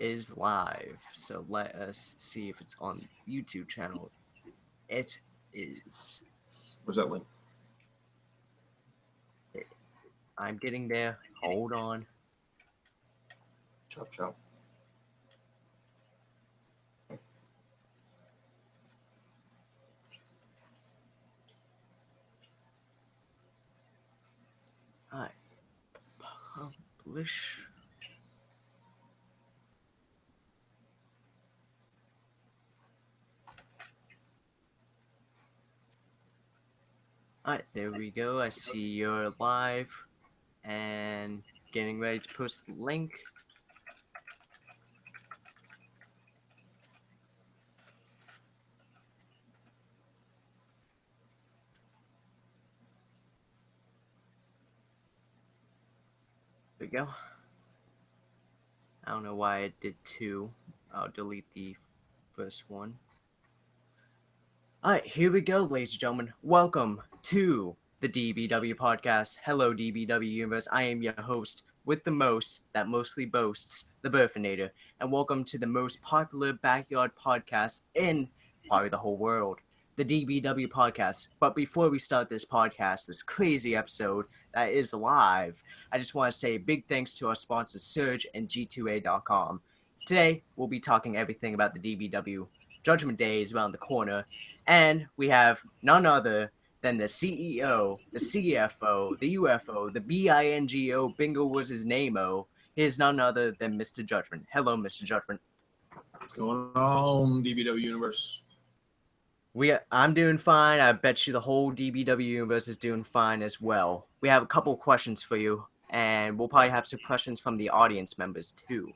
is live. So let us see if it's on the YouTube channel. It is. Where's that link? I'm getting there. Hold on. Chop chop. Alright. Publish. Alright, there we go. I see you're live and getting ready to post the link. There we go. I don't know why it did two. I'll delete the first one. Alright, here we go, ladies and gentlemen. Welcome to the DBW Podcast. Hello, DBW Universe. I am your host with the most that mostly boasts, the Burfinator. And welcome to the most popular backyard podcast in probably the whole world, the DBW Podcast. But before we start this podcast, this crazy episode that is live, I just want to say big thanks to our sponsors, Surge and G2A.com. Today, we'll be talking everything about the DBW. Judgment Day is around the corner, and we have none other than the CEO, the CFO, the UFO, the BINGO, Bingo was his name-o. He is none other than Mr. Judgment. Hello, Mr. Judgment. What's going on, DBW Universe? I'm doing fine. I bet you the whole DBW universe is doing fine as well. We have a couple questions for you, and we'll probably have some questions from the audience members too.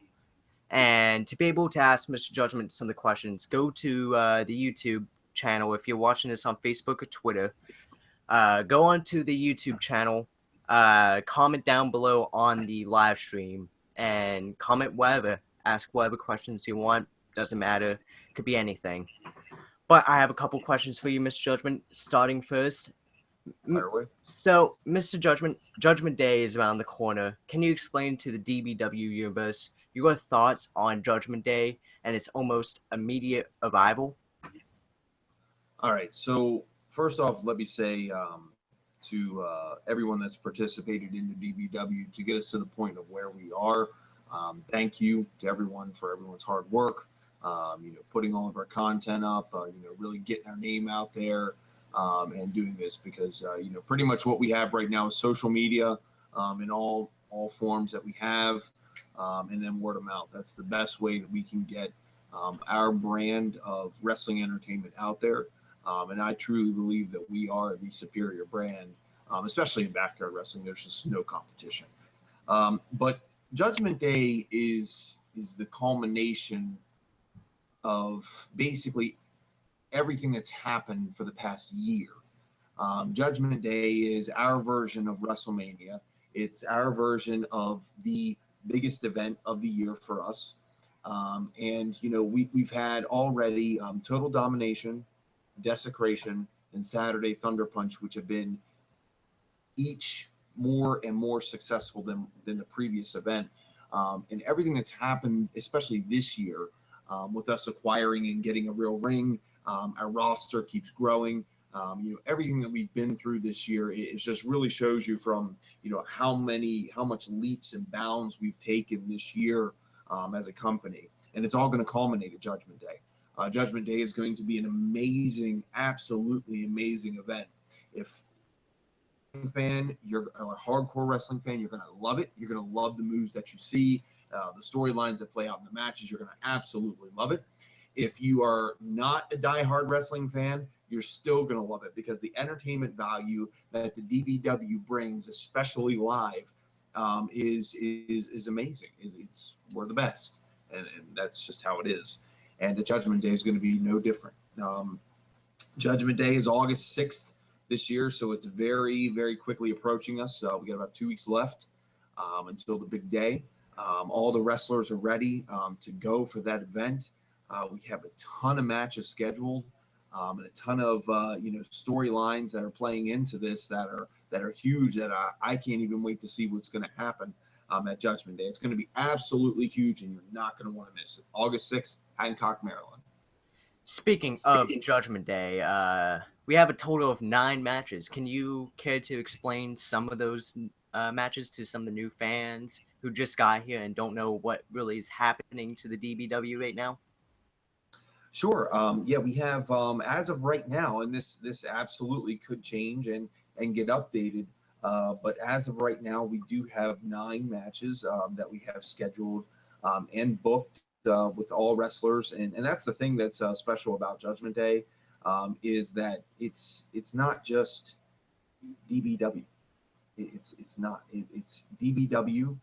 And to be able to ask Mr. Judgment some of the questions, go to the YouTube channel. If you're watching this on Facebook or Twitter, go onto the YouTube channel, comment down below on the live stream, and comment whatever. Ask whatever questions you want. Doesn't matter. Could be anything. But I have a couple questions for you, Mr. Judgment, starting first. Fire away. So, Mr. Judgment, Judgment Day is around the corner. Can you explain to the DBW universe your thoughts on Judgment Day and its almost immediate arrival? All right. So first off, let me say to everyone that's participated in the DBW to get us to the point of where we are. Thank you to everyone for everyone's hard work. Putting all of our content up. Really getting our name out there. And doing this because pretty much what we have right now is social media in all forms that we have, and then word of mouth. That's the best way that we can get our brand of wrestling entertainment out there, and I truly believe that we are the superior brand, especially in backyard wrestling. There's just no competition. But Judgment Day is the culmination of basically everything that's happened for the past year. Judgment Day is our version of WrestleMania. It's our version of the biggest event of the year for us. We've had already Total Domination, Desecration, and Saturday Thunder Punch, which have been each more and more successful than the previous event. And everything that's happened, especially this year, with us acquiring and getting a real ring, our roster keeps growing. Everything that we've been through this year, it just really shows you from, how much leaps and bounds we've taken this year as a company. And it's all going to culminate at Judgment Day. Judgment Day is going to be an amazing, absolutely amazing event. If you're a hardcore wrestling fan, you're going to love it. You're going to love the moves that you see, the storylines that play out in the matches. You're going to absolutely love it. If you are not a diehard wrestling fan, you're still going to love it because the entertainment value that the DBW brings, especially live, is amazing. We're the best, and that's just how it is. And the Judgment Day is going to be no different. Judgment Day is August 6th this year, so it's very, very quickly approaching us. We got about 2 weeks left until the big day. All the wrestlers are ready to go for that event. We have a ton of matches scheduled, and a ton of storylines that are playing into this that are huge. That I can't even wait to see what's going to happen. at Judgment Day. It's going to be absolutely huge, and you're not going to want to miss it. August 6th, Hancock, Maryland. Speaking of Judgment Day, we have a total of 9 matches. Can you care to explain some of those matches to some of the new fans who just got here and don't know what really is happening to the DBW right now? Sure. Yeah, we have as of right now, and this absolutely could change and get updated. But as of right now, we do have 9 matches that we have scheduled and booked with all wrestlers, and that's the thing that's special about Judgment Day, is that it's not just DBW. It's not. It's DBW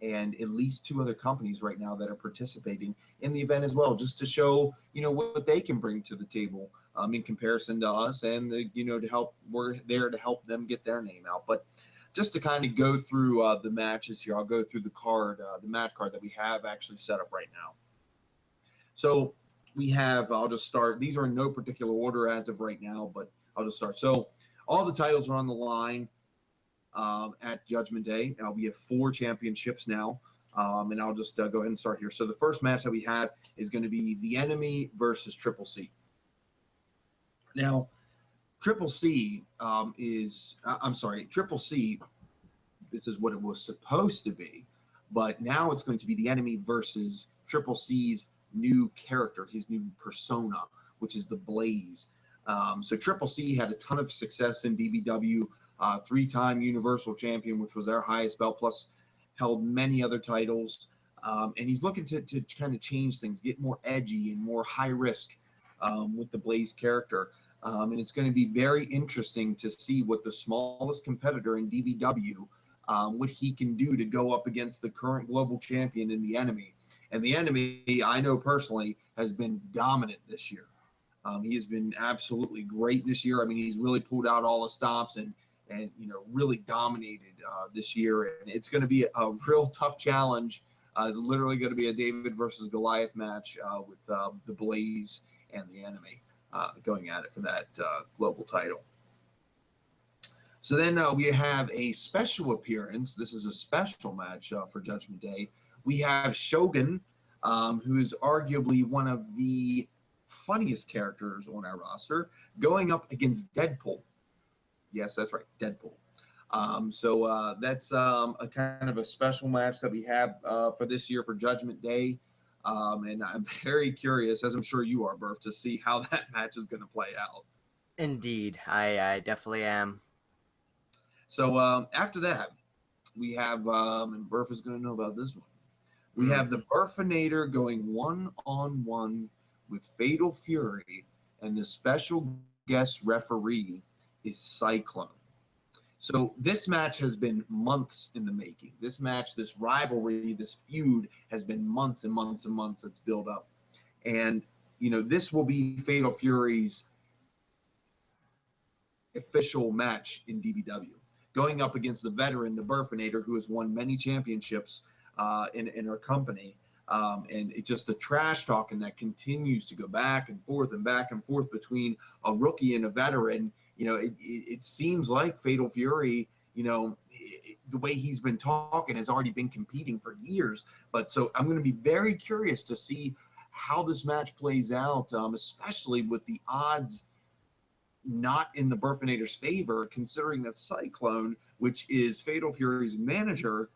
and at least 2 other companies right now that are participating in the event as well, just to show what they can bring to the table in comparison to us, and to help. We're there to help them get their name out. But just to kind of go through the matches here, I'll go through the match card that we have actually set up right now. So we have. I'll just start. These are in no particular order as of right now, but I'll just start. So all the titles are on the line at Judgment Day. We have 4 championships now, and I'll just go ahead and start here. So the first match that we have is going to be The Enemy versus Triple C. Now, Triple C Triple C, this is what it was supposed to be, but now it's going to be The Enemy versus Triple C's new character, his new persona, which is the Blaze. So Triple C had a ton of success in DBW, 3-time Universal Champion, which was our highest belt, plus held many other titles. And he's looking to kind of change things, get more edgy and more high risk with the Blaze character. And it's going to be very interesting to see what the smallest competitor in DBW, what he can do to go up against the current global champion in The Enemy. And The Enemy, I know personally, has been dominant this year. He has been absolutely great this year. I mean, he's really pulled out all the stops and really dominated this year. And it's going to be a real tough challenge. It's literally going to be a David versus Goliath match with the Blaze and The Enemy going at it for that global title. So then we have a special appearance. This is a special match for Judgment Day. We have Shogun, who is arguably one of the funniest characters on our roster, going up against Deadpool. Yes, that's right, Deadpool. So that's a kind of a special match that we have for this year for Judgment Day. And I'm very curious, as I'm sure you are, Berth, to see how that match is going to play out. Indeed, I definitely am. So after that, we have, and Berth is going to know about this one. We have the Burfinator going 1-on-1 with Fatal Fury, and the special guest referee is Cyclone. So this match has been months in the making. This match, this rivalry, this feud has been months and months and months that's built up. And, this will be Fatal Fury's official match in DBW, going up against the veteran, the Burfinator, who has won many championships in our company. And it's just the trash talking that continues to go back and forth between a rookie and a veteran. It seems like Fatal Fury, the way he's been talking has already been competing for years. But so I'm going to be very curious to see how this match plays out, especially with the odds not in the Burfinator's favor, considering that Cyclone, which is Fatal Fury's manager,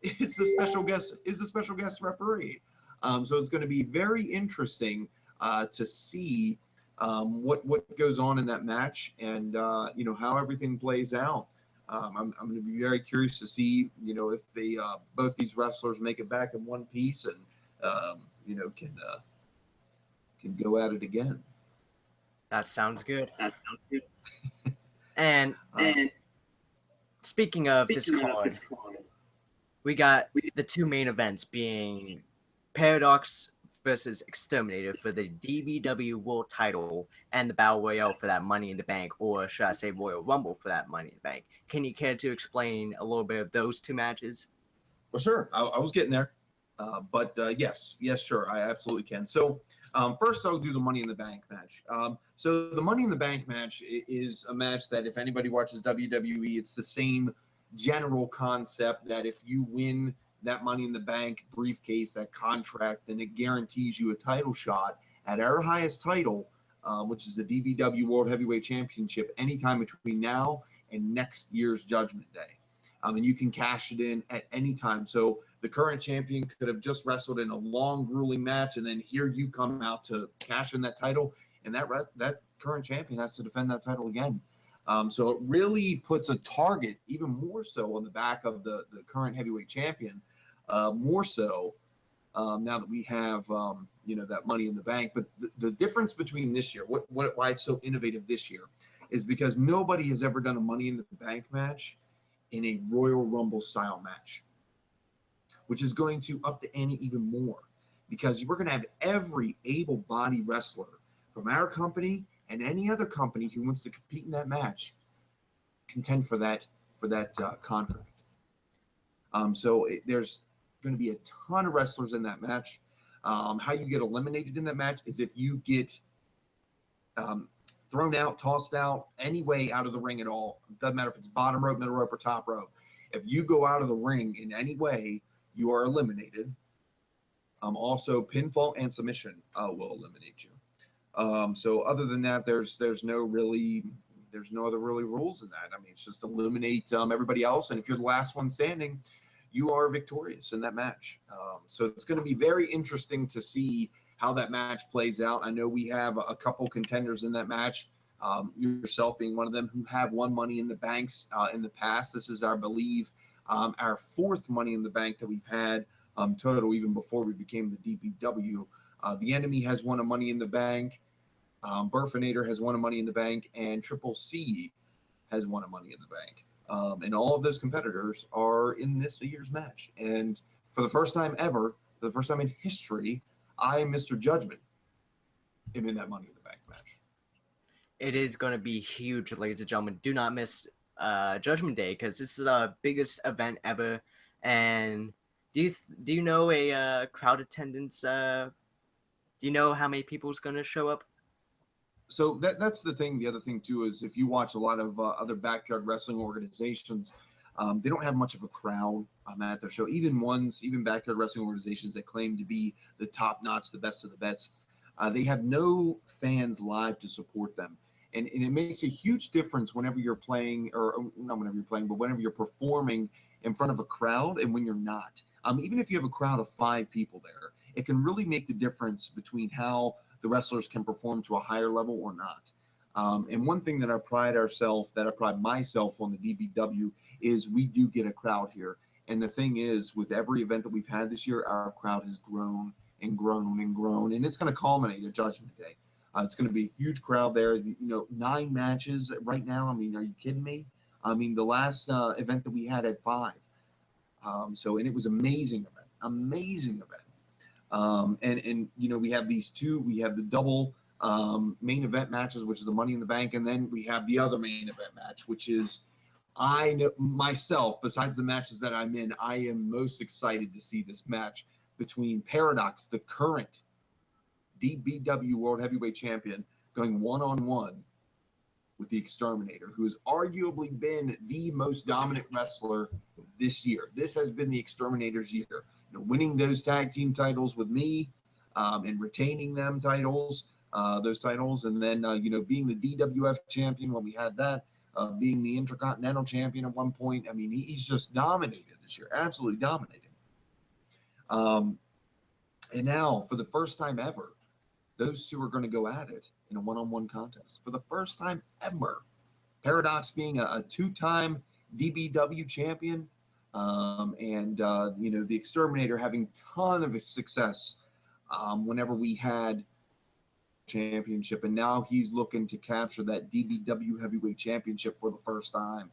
is the special guest referee. So it's going to be very interesting to see what goes on in that match, and how everything plays out. I'm going to be very curious to see if they both these wrestlers make it back in one piece and can go at it again. That sounds good. And speaking of this card, we got the 2 main events being Paradox versus Exterminator for the DBW World Title and the Battle Royale for that Money in the Bank, or should I say Royal Rumble for that Money in the Bank. Can you care to explain a little bit of those 2 matches? Well, sure. I was getting there. But yes, sure. I absolutely can. So first I'll do the Money in the Bank match. So the Money in the Bank match is a match that if anybody watches WWE, it's the same general concept that if you win that Money in the Bank briefcase, that contract, then it guarantees you a title shot at our highest title, which is the DBW World Heavyweight Championship, anytime between now and next year's Judgment Day. And you can cash it in at any time. So the current champion could have just wrestled in a long, grueling match, and then here you come out to cash in that title, and that current champion has to defend that title again. So it really puts a target, even more so, on the back of the current heavyweight champion, more so now that we have that Money in the Bank. But the difference between this year, why it's so innovative this year, is because nobody has ever done a Money in the Bank match in a Royal Rumble style match, which is going to up the ante even more, because we're going to have every able-bodied wrestler from our company and any other company who wants to compete in that match contend for that contract. There's going to be a ton of wrestlers in that match. How you get eliminated in that match is if you get thrown out, tossed out, any way out of the ring at all. It doesn't matter if it's bottom rope, middle rope, or top rope. If you go out of the ring in any way, you are eliminated. Also, pinfall and submission will eliminate you. So other than that, there's no other really rules in that. I mean, it's just eliminate everybody else, and if you're the last one standing, you are victorious in that match. So it's going to be very interesting to see how that match plays out. I know we have a couple contenders in that match, yourself being one of them, who have won Money in the Banks in the past. This is, I believe, our fourth Money in the Bank that we've had total, even before we became the DBW. The Enemy has won a Money in the Bank. Burfinator has won a Money in the Bank, and Triple C has won a Money in the Bank. And all of those competitors are in this year's match. And for the first time ever, for the first time in history, I, Mr. Judgment, am in that Money in the Bank match. It is going to be huge, ladies and gentlemen. Do not miss Judgment Day, because this is the biggest event ever. And do you know a crowd attendance? Do you know how many people is going to show up? So that's the thing. The other thing too is, if you watch a lot of other backyard wrestling organizations, they don't have much of a crowd at their show. Even backyard wrestling organizations that claim to be the top notch, the best of the best, they have no fans live to support them. And it makes a huge difference whenever you're playing, or not whenever you're playing, but whenever you're performing in front of a crowd and when you're not. Even if you have a crowd of 5 people there, it can really make the difference between how the wrestlers can perform to a higher level or not. And one thing that I pride myself on the DBW is we do get a crowd here. And the thing is, with every event that we've had this year, our crowd has grown and grown and grown, and it's going to culminate at Judgment Day. It's going to be a huge crowd there. 9 matches right now. I mean, are you kidding me? I mean, the last event that we had 5. And it was amazing event. And we have these two. We have the double main event matches, which is the Money in the Bank, and then we have the other main event match, which is, I know myself, besides the matches that I'm in, I am most excited to see this match between Paradox, the current DBW World Heavyweight Champion, going one-on-one with the Exterminator, who has arguably been the most dominant wrestler this year. This has been the Exterminator's year. Winning those tag team titles with me, and retaining those titles, and then being the DWF champion when we had that, being the Intercontinental champion at one point. I mean, he's just dominated this year, absolutely dominated. And now, for the first time ever, those two are going to go at it in a one-on-one contest. For the first time ever, Paradox being a 2-time DBW champion, the Exterminator having a ton of success whenever we had championship, and now he's looking to capture that DBW heavyweight championship for the first time.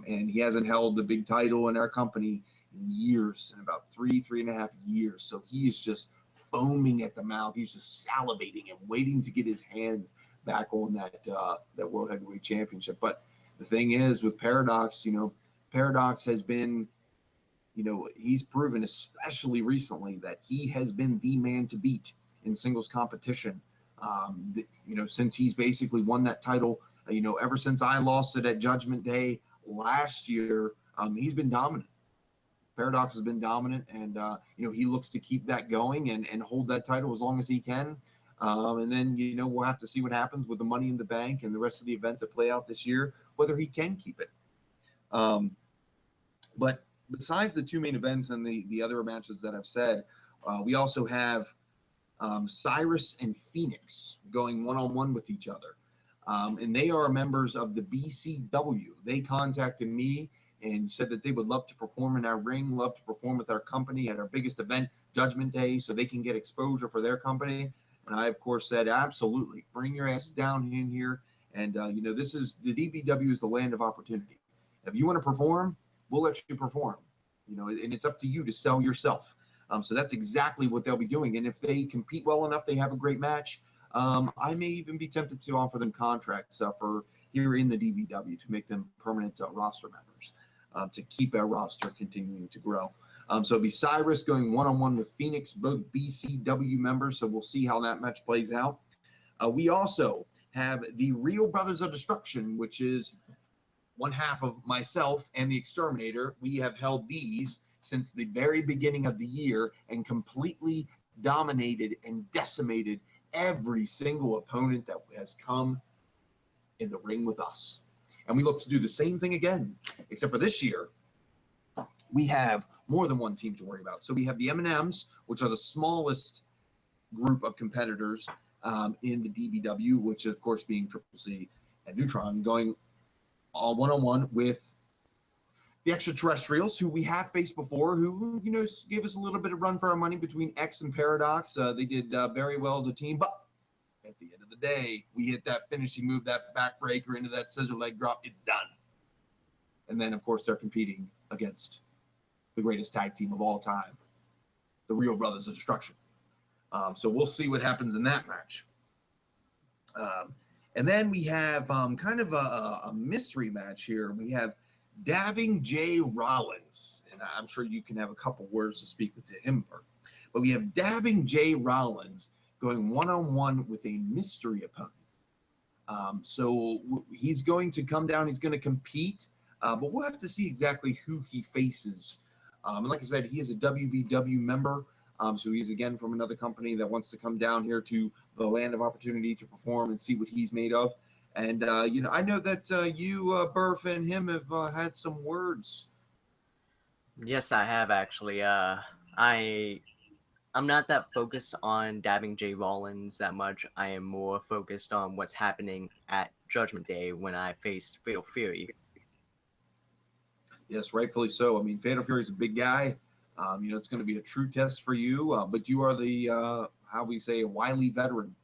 And he hasn't held the big title in our company in years, in about 3.5 years. So he is just foaming at the mouth. He's just salivating and waiting to get his hands back on that World Heavyweight Championship. But the thing is, with Paradox, Paradox has been, he's proven, especially recently, that he has been the man to beat in singles competition. Since he's basically won that title, ever since I lost it at Judgment Day last year, he's been dominant. Paradox has been dominant, and he looks to keep that going and hold that title as long as he can. And then we'll have to see what happens with the Money in the Bank and the rest of the events that play out this year, whether he can keep it. But besides the two main events and the other matches that I've said, we also have Cyrus and Phoenix going one-on-one with each other. And they are members of the BCW. They contacted me and said that they would love to perform in our ring, love to perform with our company at our biggest event, Judgment Day, so they can get exposure for their company. And I, of course, said, absolutely, bring your ass down in here. And, this is the DBW is the land of opportunity. If you want to perform, we'll let you perform, and it's up to you to sell yourself. So that's exactly what they'll be doing. And if they compete well enough, they have a great match. I may even be tempted to offer them contracts for here in the DBW to make them permanent roster members to keep our roster continuing to grow. So it'll be Cyrus going one-on-one with Phoenix, both BCW members. So we'll see how that match plays out. We also have the Real Brothers of Destruction, which is one half of myself and the Exterminator. We have held these since the very beginning of the year and completely dominated and decimated every single opponent that has come in the ring with us. And we look to do the same thing again, except for this year, we have more than one team to worry about. So we have the M&Ms, which are the smallest group of competitors in the DBW, which of course being Triple C and Neutron, going one-on-one with the Extraterrestrials, who we have faced before, who gave us a little bit of run for our money between X and Paradox. They did very well as a team, but at the end of the day, we hit that finishing move, that backbreaker into that scissor leg drop. It's done. And then, of course, they're competing against the greatest tag team of all time, the Real Brothers of Destruction. So we'll see what happens in that match. And then we have kind of a mystery match here. We have Daving J. Rollins, and I'm sure you can have a couple words to speak with him, but we have Daving J. Rollins going one-on-one with a mystery opponent. So he's going to come down, he's going to compete, but we'll have to see exactly who he faces. And like I said, he is a WBW member, so he's again from another company that wants to come down here to the land of opportunity to perform and see what he's made of. And, I know that you, Burf, and him have had some words. Yes, I have actually. I'm not that focused on dabbing J. Rollins that much. I am more focused on what's happening at Judgment Day when I face Fatal Fury. Yes, rightfully so. I mean, Fatal Fury is a big guy. It's going to be a true test for you, but you are the, how we say, a wily veteran.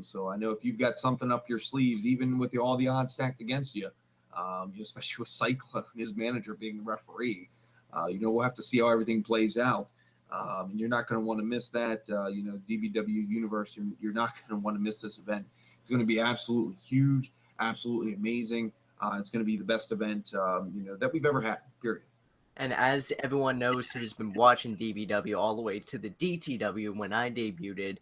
So I know if you've got something up your sleeves, even with all the odds stacked against you, especially with Cyclone, his manager being the referee, we'll have to see how everything plays out. And you're not going to want to miss that, DBW Universe. You're not going to want to miss this event. It's going to be absolutely huge, absolutely amazing. It's going to be the best event, that we've ever had, period. And as everyone knows who's been watching DBW all the way to the DTW when I debuted,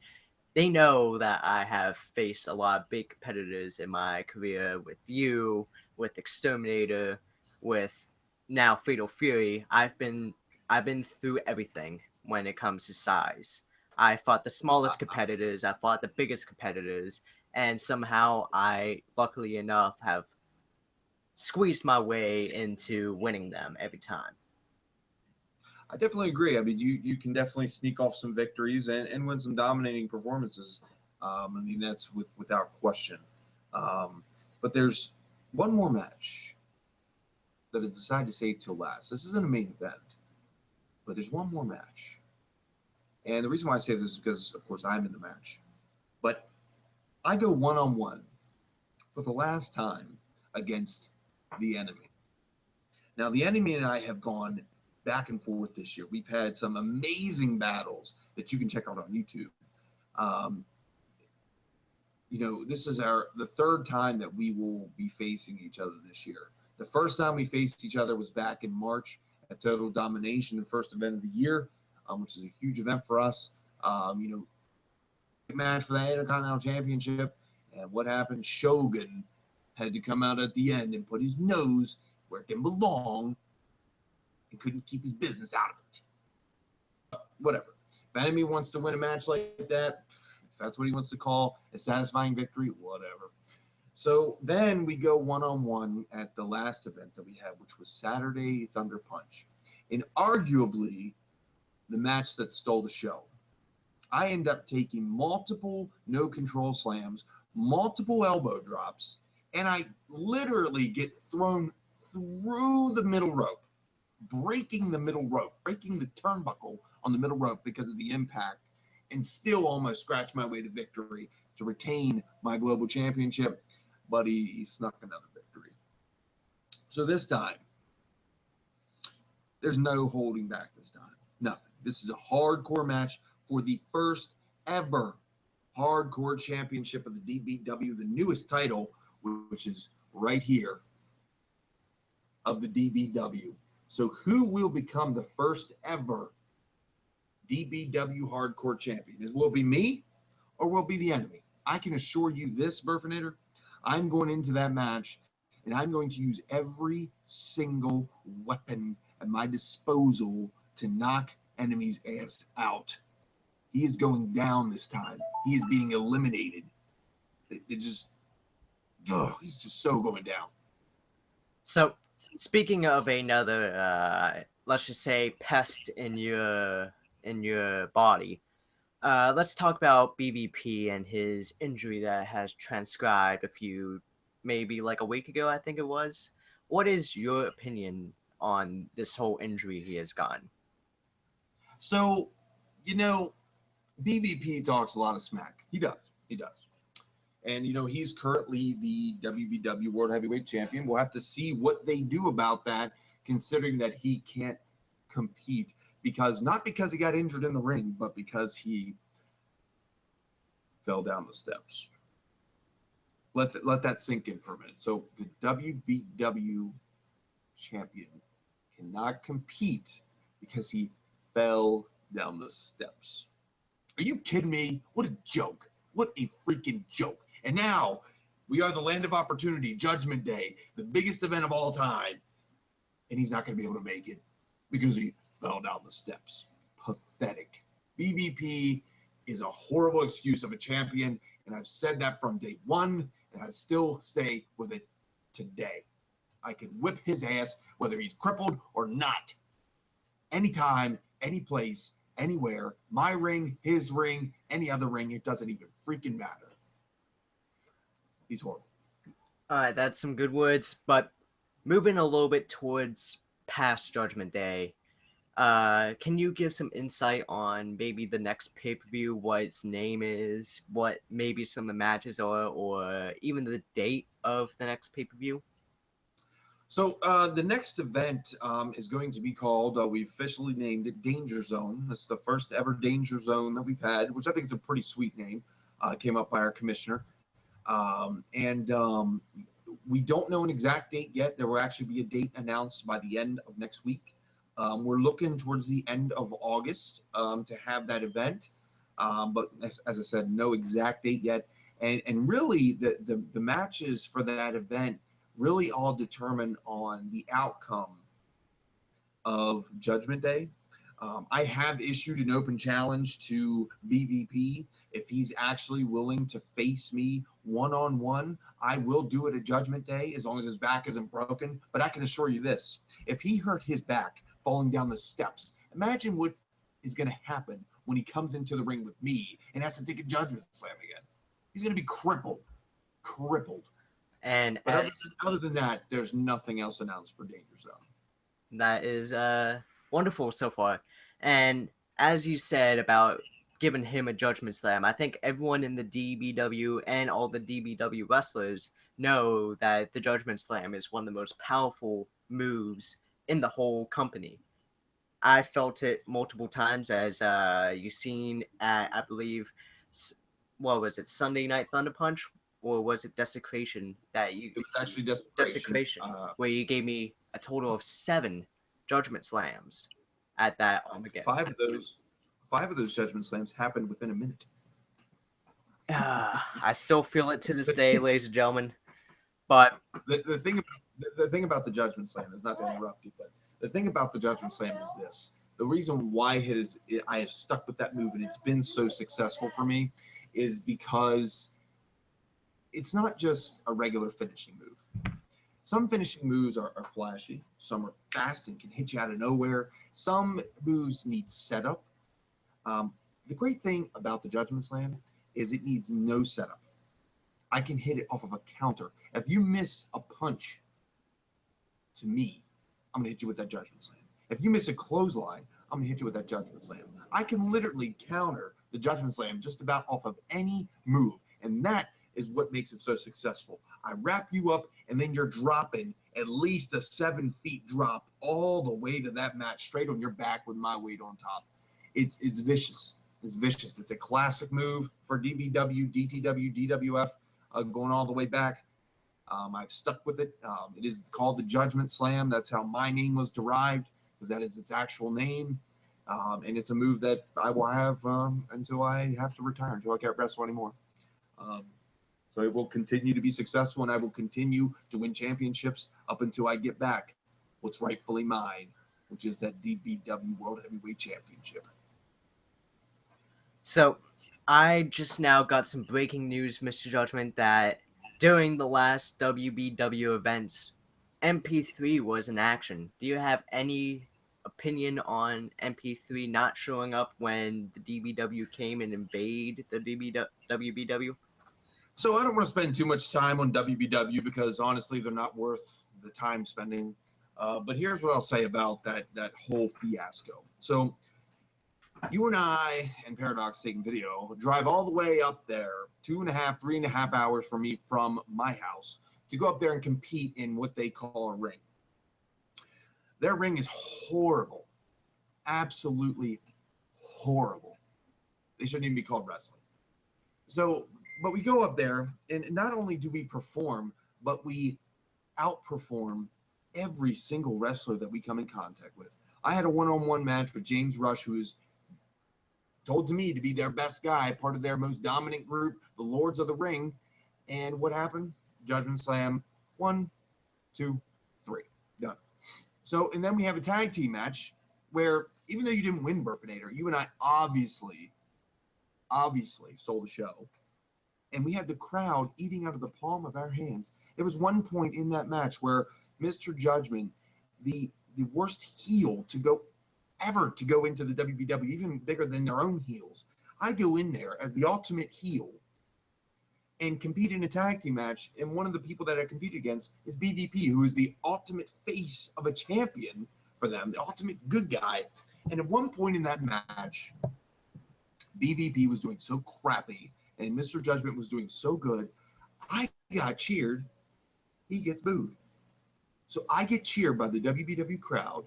they know that I have faced a lot of big competitors in my career with you, with Exterminator, with now Fatal Fury. I've been through everything when it comes to size. I fought the smallest competitors, I fought the biggest competitors, and somehow I, luckily enough, have squeezed my way into winning them every time. I definitely agree. I mean, you can definitely sneak off some victories and win some dominating performances. That's without question. But there's one more match that I decided to save till last. This isn't a main event, but there's one more match. And the reason why I say this is because, of course, I'm in the match. But I go one-on-one for the last time against the Enemy. Now, the Enemy and I have gone back and forth this year. We've had some amazing battles that you can check out on YouTube. This is the third time that we will be facing each other this year. The first time we faced each other was back in March at Total Domination, the first event of the year, which is a huge event for us. Match for the Intercontinental Championship. And what happened? Shogun had to come out at the end and put his nose where it can belong and couldn't keep his business out of it. Whatever. If enemy wants to win a match like that, if that's what he wants to call a satisfying victory, whatever. So then we go one-on-one at the last event that we had, which was Saturday Thunder Punch. And arguably the match that stole the show. I end up taking multiple no-control slams, multiple elbow drops, and I literally get thrown through the middle rope, breaking the middle rope, breaking the turnbuckle on the middle rope because of the impact, and still almost scratch my way to victory to retain my global championship. But he snuck another victory. So this time, there's no holding back this time. Nothing. This is a hardcore match for the first ever hardcore championship of the DBW, the newest title, which is right here of the DBW. So who will become the first ever DBW hardcore champion? Will it be me or will it be the enemy? I can assure you this, Burfinator, I'm going into that match and I'm going to use every single weapon at my disposal to knock enemy's ass out. He is going down this time. He is being eliminated. He's just so going down. So, speaking of another, let's just say, pest in your body, let's talk about BVP and his injury that has transcribed maybe like a week ago, I think it was. What is your opinion on this whole injury he has gotten? So, BVP talks a lot of smack. He does. And, he's currently the WBW World Heavyweight Champion. We'll have to see what they do about that, considering that he can't compete. Not because he got injured in the ring, but because he fell down the steps. Let that sink in for a minute. So the WBW champion cannot compete because he fell down the steps. Are you kidding me? What a joke. What a freaking joke. And now we are the land of opportunity, Judgment Day, the biggest event of all time. And he's not going to be able to make it because he fell down the steps. Pathetic. BVP is a horrible excuse of a champion, and I've said that from day one, and I still stay with it today. I can whip his ass whether he's crippled or not. Anytime, any place, anywhere, my ring, his ring, any other ring, it doesn't even freaking matter. He's horrible. All right, that's some good words, but moving a little bit towards past Judgment Day, can you give some insight on maybe the next pay-per-view, what its name is, what maybe some of the matches are, or even the date of the next pay-per-view? So the next event is going to be called, we officially named it Danger Zone. This is the first ever Danger Zone that we've had, which I think is a pretty sweet name. Came up by our commissioner. We don't know an exact date yet. There will actually be a date announced by the end of next week. We're looking towards the end of August to have that event. But as I said, no exact date yet. And really, the matches for that event really all determine on the outcome of Judgment Day. I have issued an open challenge to BVP. If he's actually willing to face me one-on-one, I will do it at Judgment Day as long as his back isn't broken. But I can assure you this, if he hurt his back falling down the steps, imagine what is going to happen when he comes into the ring with me and has to take a judgment slam again. He's going to be crippled. And but other than that, there's nothing else announced for Danger Zone. That is wonderful so far. And as you said about giving him a judgment slam, I think everyone in the DBW and all the DBW wrestlers know that the judgment slam is one of the most powerful moves in the whole company. I felt it multiple times, as you've seen at, I believe, what was it, Sunday Night Thunder Punch? Or was it Desecration that you? It was actually Desecration, where you gave me a total of 7 judgment slams at that Armageddon. 5 of those judgment slams happened within a minute. I still feel it to this day, ladies and gentlemen. But the thing about the judgment slam is, not to interrupt you, but The thing about the Judgment Slam is this. The reason why I have stuck with that move and it's been so successful for me is because it's not just a regular finishing move. Some finishing moves are flashy. Some are fast and can hit you out of nowhere. Some moves need setup. The great thing about the Judgment Slam is it needs no setup. I can hit it off of a counter. If you miss a punch to me, I'm going to hit you with that Judgment Slam. If you miss a clothesline, I'm going to hit you with that Judgment Slam. I can literally counter the Judgment Slam just about off of any move. And that is what makes it so successful. I wrap you up, and then you're dropping at least a 7 feet drop all the way to that mat, straight on your back with my weight on top. It's vicious. It's vicious. It's a classic move for DBW, DTW, DWF, going all the way back. I've stuck with it. It is called the Judgment Slam. That's how my name was derived, because that is its actual name. And it's a move that I will have until I have to retire, until I can't wrestle anymore. So it will continue to be successful, and I will continue to win championships up until I get back what's rightfully mine, which is that DBW World Heavyweight Championship. So, I just now got some breaking news, Mr. Judgment, that during the last WBW event, MP3 was in action. Do you have any opinion on MP3 not showing up when the DBW came and invaded the WBW? So I don't want to spend too much time on WBW because honestly, they're not worth the time spending. But here's what I'll say about that whole fiasco. So you and I and Paradox Taking Video drive all the way up there, 3.5 hours from my house, to go up there and compete in what they call a ring. Their ring is horrible, absolutely horrible. They shouldn't even be called wrestling. So, but we go up there, and not only do we perform, but we outperform every single wrestler that we come in contact with. I had a one-on-one match with James Rush, who is told to me to be their best guy, part of their most dominant group, the Lords of the Ring. And what happened? Judgment Slam, 1, 2, 3, done. So, and then we have a tag team match where, even though you didn't win Burfinator, you and I obviously stole the show. And we had the crowd eating out of the palm of our hands. There was one point in that match where Mr. Judgment, the worst heel to go into the WBW, even bigger than their own heels, I go in there as the ultimate heel and compete in a tag team match. And one of the people that I competed against is BVP, who is the ultimate face of a champion for them, the ultimate good guy. And at one point in that match, BVP was doing so crappy and Mr. Judgment was doing so good, I got cheered, he gets booed. So I get cheered by the WBW crowd,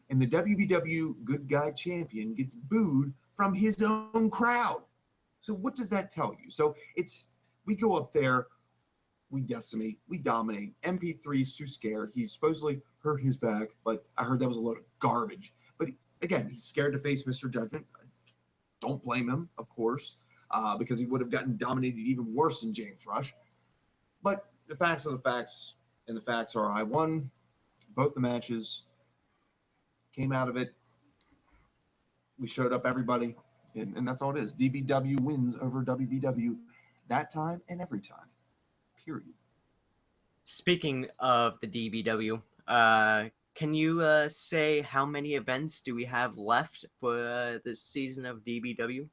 and the WBW good guy champion gets booed from his own crowd. So what does that tell you? So we go up there, we decimate, we dominate. MP3's too scared. He's supposedly hurt his back, but I heard that was a load of garbage. But again, he's scared to face Mr. Judgment. Don't blame him, of course, because he would have gotten dominated even worse than James Rush. But the facts are the facts, and the facts are I won both the matches, came out of it. We showed up everybody, and that's all it is. DBW wins over WBW that time and every time, period. Speaking of the DBW, can you say how many events do we have left for this season of DBW?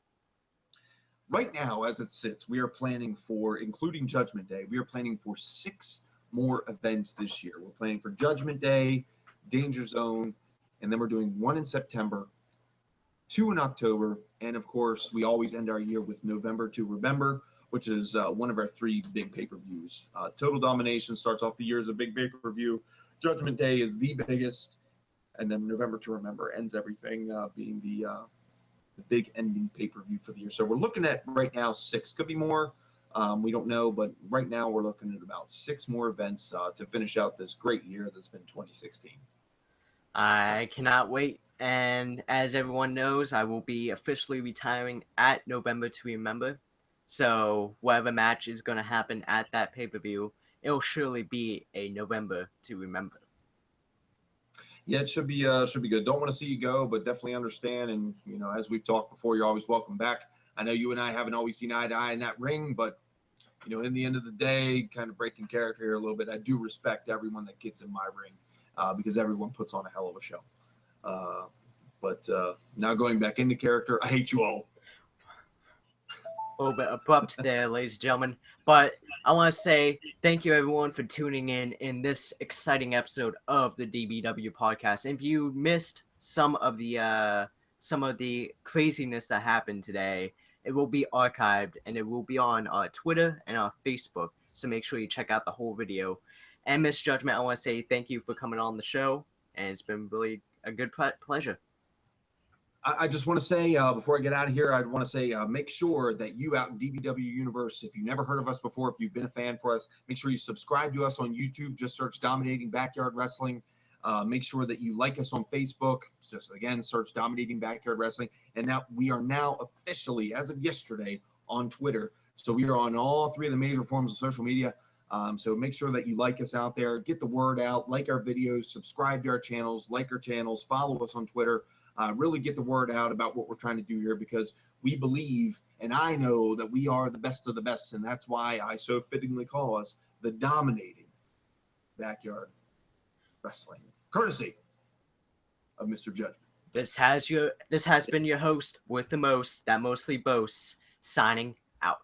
Right now, as it sits, we are planning for, including Judgment Day, we are planning for 6 more events this year. We're planning for Judgment Day, Danger Zone, and then we're doing 1 in September, 2 in October, and of course, we always end our year with November to Remember, which is one of our 3 big pay-per-views. Total Domination starts off the year as a big pay-per-view. Judgment Day is the biggest, and then November to Remember ends everything, being the big ending pay-per-view for the year. So we're looking at right now 6. Could be more. We don't know, but right now we're looking at about 6 more events to finish out this great year that's been 2016. I cannot wait. And as everyone knows, I will be officially retiring at November to Remember. So whatever match is going to happen at that pay-per-view, it'll surely be a November to Remember. Yeah, it should be good. Don't want to see you go, but definitely understand. And as we've talked before, you're always welcome back. I know you and I haven't always seen eye to eye in that ring, but in the end of the day, kind of breaking character here a little bit. I do respect everyone that gets in my ring because everyone puts on a hell of a show. But now going back into character, I hate you all. A little bit abrupt there, ladies and gentlemen. But I want to say thank you everyone for tuning in this exciting episode of the DBW podcast. If you missed some of the craziness that happened today, it will be archived and it will be on Twitter and on Facebook. So make sure you check out the whole video. And Miss Judgment, I want to say thank you for coming on the show, and it's been really a good pleasure. I just want to say, before I get out of here, I want to say, make sure that you out in DBW Universe, if you've never heard of us before, if you've been a fan for us, make sure you subscribe to us on YouTube. Just search Dominating Backyard Wrestling. Make sure that you like us on Facebook. Just, again, search Dominating Backyard Wrestling. And now we are now officially, as of yesterday, on Twitter. So we are on all three of the major forms of social media. So make sure that you like us out there. Get the word out. Like our videos. Subscribe to our channels. Like our channels. Follow us on Twitter. Really get the word out about what we're trying to do here, because we believe, and I know that we are the best of the best, and that's why I so fittingly call us the Dominating Backyard Wrestling, courtesy of Mr. Judgment. This has been your host with the most that mostly boasts, signing out.